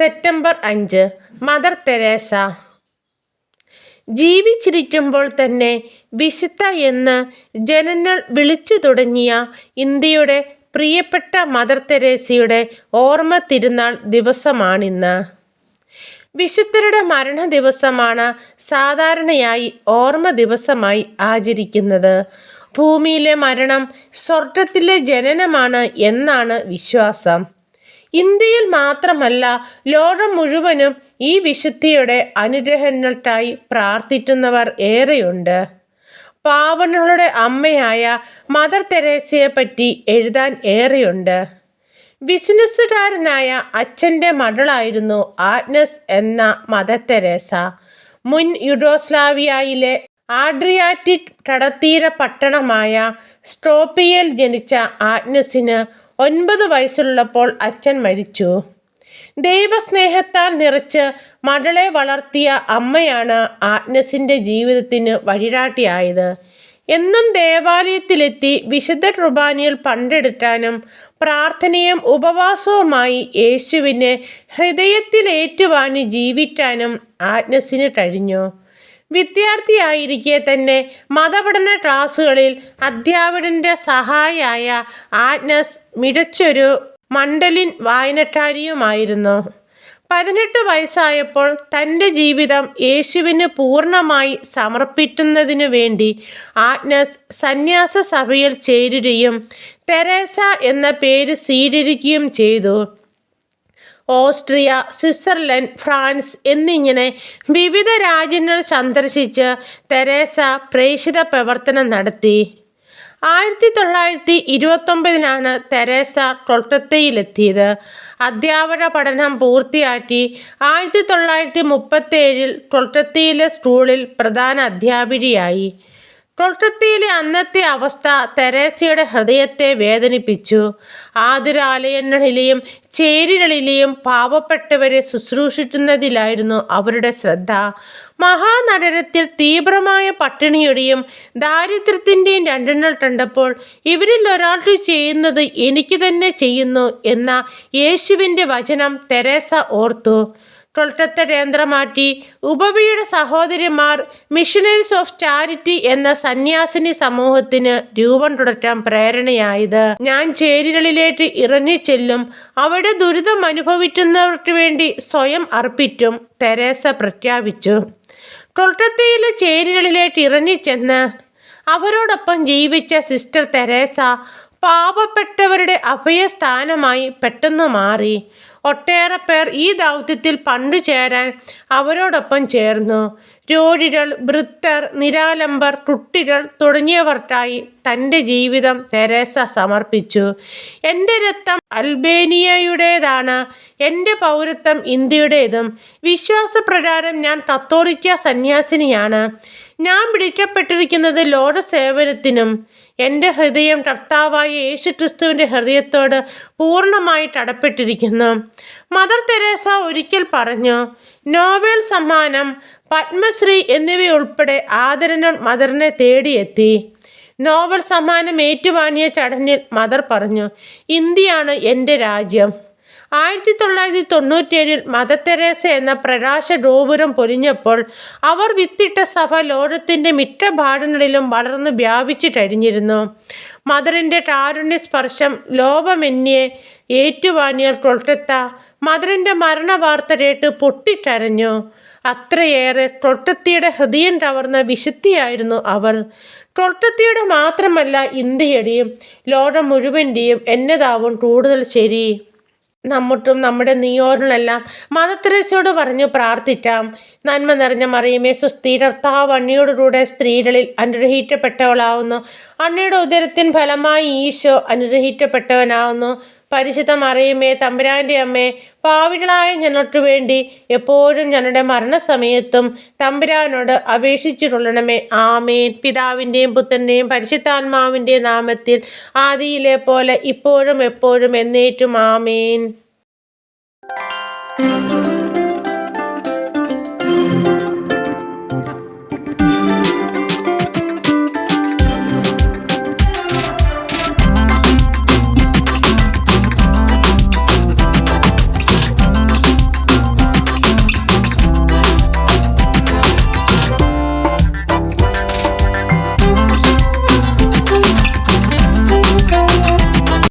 September 5 mother Teresa. ജീവിച്ചിരിക്കുമ്പോൾ തന്നെ വിശുദ്ധ എന്ന് ജനങ്ങൾ വിളിച്ചു തുടങ്ങിയ ഇന്ത്യയുടെ പ്രിയപ്പെട്ട മദർ തെരേസയുടെ ഓർമ്മ തിരുനാൾ ദിവസമാണിന്ന്. വിശുദ്ധരുടെ മരണ ദിവസമാണ് സാധാരണയായി ഓർമ്മ ദിവസമായി ആചരിക്കുന്നത്. ഭൂമിയിലെ മരണം സ്വർഗത്തിലെ ജനനമാണ് എന്നാണ് വിശ്വാസം. ഇന്ത്യയിൽ മാത്രമല്ല, ലോകം മുഴുവനും ഈ വിശുദ്ധിയുടെ അനുഗ്രഹങ്ങൾക്കായി പ്രാർത്ഥിക്കുന്നവർ ഏറെയുണ്ട്. പാവങ്ങളുടെ അമ്മയായ മദർ തെരേസയെ പറ്റി എഴുതാൻ ഏറെയുണ്ട്. ബിസിനസ്സുകാരനായ അച്ഛൻ്റെ മകളായിരുന്നു ആഗ്നസ് എന്ന മദർ തെരേസ. മുൻ യുഗോസ്ലാവിയയിലെ ആഡ്രിയാറ്റിക് കടൽത്തീര പട്ടണമായ സ്ട്രോപ്പിയയിൽ ജനിച്ച ആഗ്നസിന് 9 വയസ്സുള്ളപ്പോൾ അച്ഛൻ മരിച്ചു. ദൈവസ്നേഹത്താൽ നിറച്ച് മകളെ വളർത്തിയ അമ്മയാണ് ആഗ്നസിൻ്റെ ജീവിതത്തിന് വഴികാട്ടിയായത്. എന്നും ദേവാലയത്തിലെത്തി വിശുദ്ധ കുർബാനയിൽ പങ്കെടുക്കാനും പ്രാർത്ഥനയും ഉപവാസവുമായി യേശുവിനെ ഹൃദയത്തിലേറ്റുവാങ്ങി ജീവിക്കാനും ആഗ്നസിന് കഴിഞ്ഞു. വിദ്യാർത്ഥിയായിരിക്കെ തന്നെ മതപഠന ക്ലാസ്സുകളിൽ അധ്യാപകൻ്റെ സഹായിയായ ആഗ്നസ് മികച്ചൊരു മണ്ഡലിൻ വായനക്കാരിയുമായിരുന്നു. 18 വയസ്സായപ്പോൾ തൻ്റെ ജീവിതം യേശുവിന് പൂർണ്ണമായി സമർപ്പിക്കുന്നതിനു വേണ്ടി ആഗ്നസ് സന്യാസ സഭയിൽ ചേരുകയും തെരേസ എന്ന പേര് സ്വീകരിക്കുകയും ചെയ്തു. ഓസ്ട്രിയ, സ്വിറ്റ്സർലൻഡ്, ഫ്രാൻസ് എന്നിങ്ങനെ വിവിധ രാജ്യങ്ങൾ സന്ദർശിച്ച് തെരേസ പ്രേക്ഷിത പ്രവർത്തനം നടത്തി. 1929 തെരേസ കൊൽക്കത്തയിലെത്തിയത്. അധ്യാപന പഠനം പൂർത്തിയാക്കി 1937 കൊൽക്കത്തയിലെ സ്കൂളിൽ പ്രധാന അധ്യാപികയായി. കൊൽക്കത്തയിലെ അന്നത്തെ അവസ്ഥ തെരേസയുടെ ഹൃദയത്തെ വേദനിപ്പിച്ചു. ആതുരാലയങ്ങളിലെയും ചേരികളിലെയും പാവപ്പെട്ടവരെ ശുശ്രൂഷിക്കുന്നതിലായിരുന്നു അവരുടെ ശ്രദ്ധ. മഹാനഗരത്തിൽ തീവ്രമായ പട്ടിണിയുടെയും ദാരിദ്ര്യത്തിൻ്റെയും രംഗങ്ങൾ കണ്ടപ്പോൾ ഇവരിൽ ഒരാൾക്ക് ചെയ്യുന്നത് എനിക്ക് തന്നെ ചെയ്യുന്നു എന്ന യേശുവിൻ്റെ വചനം തെരേസ ഓർത്തു. കൊൽക്കത്ത കേന്ദ്രമാക്കി ഉപവിയുടെ സഹോദരിമാർ മിഷണറീസ് ഓഫ് ചാരിറ്റി എന്ന സന്യാസിനി സമൂഹത്തിന് രൂപം കൊടുക്കാൻ പ്രേരണയായത്. ഞാൻ ചേരികളിലേക്ക് ഇറങ്ങിച്ചെല്ലും, അവിടെ ദുരിതം അനുഭവിക്കുന്നവർക്ക് വേണ്ടി സ്വയം അർപ്പിക്കും, തെരേസ പ്രഖ്യാപിച്ചു. കൊൽക്കത്തയിലെ ചേരികളിലേക്ക് ഇറങ്ങിച്ചെന്ന് അവരോടൊപ്പം ജീവിച്ച സിസ്റ്റർ തെരേസ പാവപ്പെട്ടവരുടെ അഭയസ്ഥാനമായി പെട്ടെന്ന് മാറി. ഒട്ടേറെ പേർ ഈ ദൗത്യത്തിൽ പങ്കുചേരാൻ അവരോടൊപ്പം ചേർന്നു. രോഗികൾ, വൃദ്ധർ, നിരാലംബർ, കുട്ടികൾ തുടങ്ങിയവർക്കായി തൻ്റെ ജീവിതം തെരേസ സമർപ്പിച്ചു. എൻ്റെ രക്തം അൽബേനിയയുടേതാണ്, എൻ്റെ പൗരത്വം ഇന്ത്യയുടേതും. വിശ്വാസപ്രകാരം ഞാൻ കത്തോലിക്ക സന്യാസിനിയാണ്. ഞാൻ വിളിക്കപ്പെട്ടിരിക്കുന്നത് ലോകസേവനത്തിനും. എൻ്റെ ഹൃദയം കർത്താവായ യേശുക്രിസ്തുവിൻ്റെ ഹൃദയത്തോട് പൂർണ്ണമായി കടപ്പെട്ടിരിക്കുന്നു. മദർ തെരേസ ഒരിക്കൽ പറഞ്ഞു, നോബൽ സമ്മാനം, പത്മശ്രീ എന്നിവയുൾപ്പെടെ ആദരങ്ങൾ മദറിനെ തേടിയെത്തി. നോബൽ സമ്മാനം ഏറ്റുവാങ്ങിയ ചടങ്ങിൽ മദർ പറഞ്ഞു, ഇന്ത്യയാണ് എൻ്റെ രാജ്യം. 1997 മദർ തെരേസ എന്ന പ്രകാശ ഗോപുരം പൊലിഞ്ഞപ്പോൾ അവർ വിത്തിട്ട സഭ ലോകത്തിൻ്റെ മിക്ക ഭാഗങ്ങളിലും വളർന്നു വ്യാപിച്ചു കഴിഞ്ഞിരുന്നു. മദറിൻ്റെ കാരുണ്യ സ്പർശം ലോകമെന്നെ ഏറ്റുവാങ്ങിയ കൊൽക്കത്ത മദറിൻ്റെ മരണവാർത്ത കേട്ട് പൊട്ടിക്കരഞ്ഞു. അത്രയേറെ കൊൽക്കത്തയുടെ ഹൃദയം കവർന്ന വിശുദ്ധിയായിരുന്നു അവർ. കൊൽക്കത്തയുടെ മാത്രമല്ല, ഇന്ത്യയുടെയും ലോകം മുഴുവൻ്റെയും എന്നതാവും കൂടുതൽ ശരി. നമുക്കും നമ്മുടെ നിയോഗങ്ങളെല്ലാം മദർ തെരേസയോട് പറഞ്ഞു പ്രാർത്ഥിക്കാം. നന്മ നിറഞ്ഞ മറിയമേ സ്വസ്തി, കർത്താവ് അങ്ങയോടുകൂടെ സ്ത്രീകളിൽ അനുഗ്രഹിക്കപ്പെട്ടവളാവുന്നു. അങ്ങയുടെ ഉദരത്തിൻ ഫലമായി ഈശോ അനുഗ്രഹിക്കപ്പെട്ടവനാവുന്നു. പരിശുദ്ധ മറിയമേ തമ്പുരാൻ്റെ അമ്മേ, പാപികളായ ഞങ്ങൾക്ക് വേണ്ടി എപ്പോഴും ഞങ്ങളുടെ മരണസമയത്തും തമ്പുരാനോട് അപേക്ഷിച്ചുകൊള്ളണമേ. ആമേൻ. പിതാവിൻ്റെയും പുത്രൻ്റെയും പരിശുദ്ധാത്മാവിൻ്റെ നാമത്തിൽ, ആദിയിലെ പോലെ ഇപ്പോഴും എപ്പോഴും എന്നേറ്റും ആമേൻ.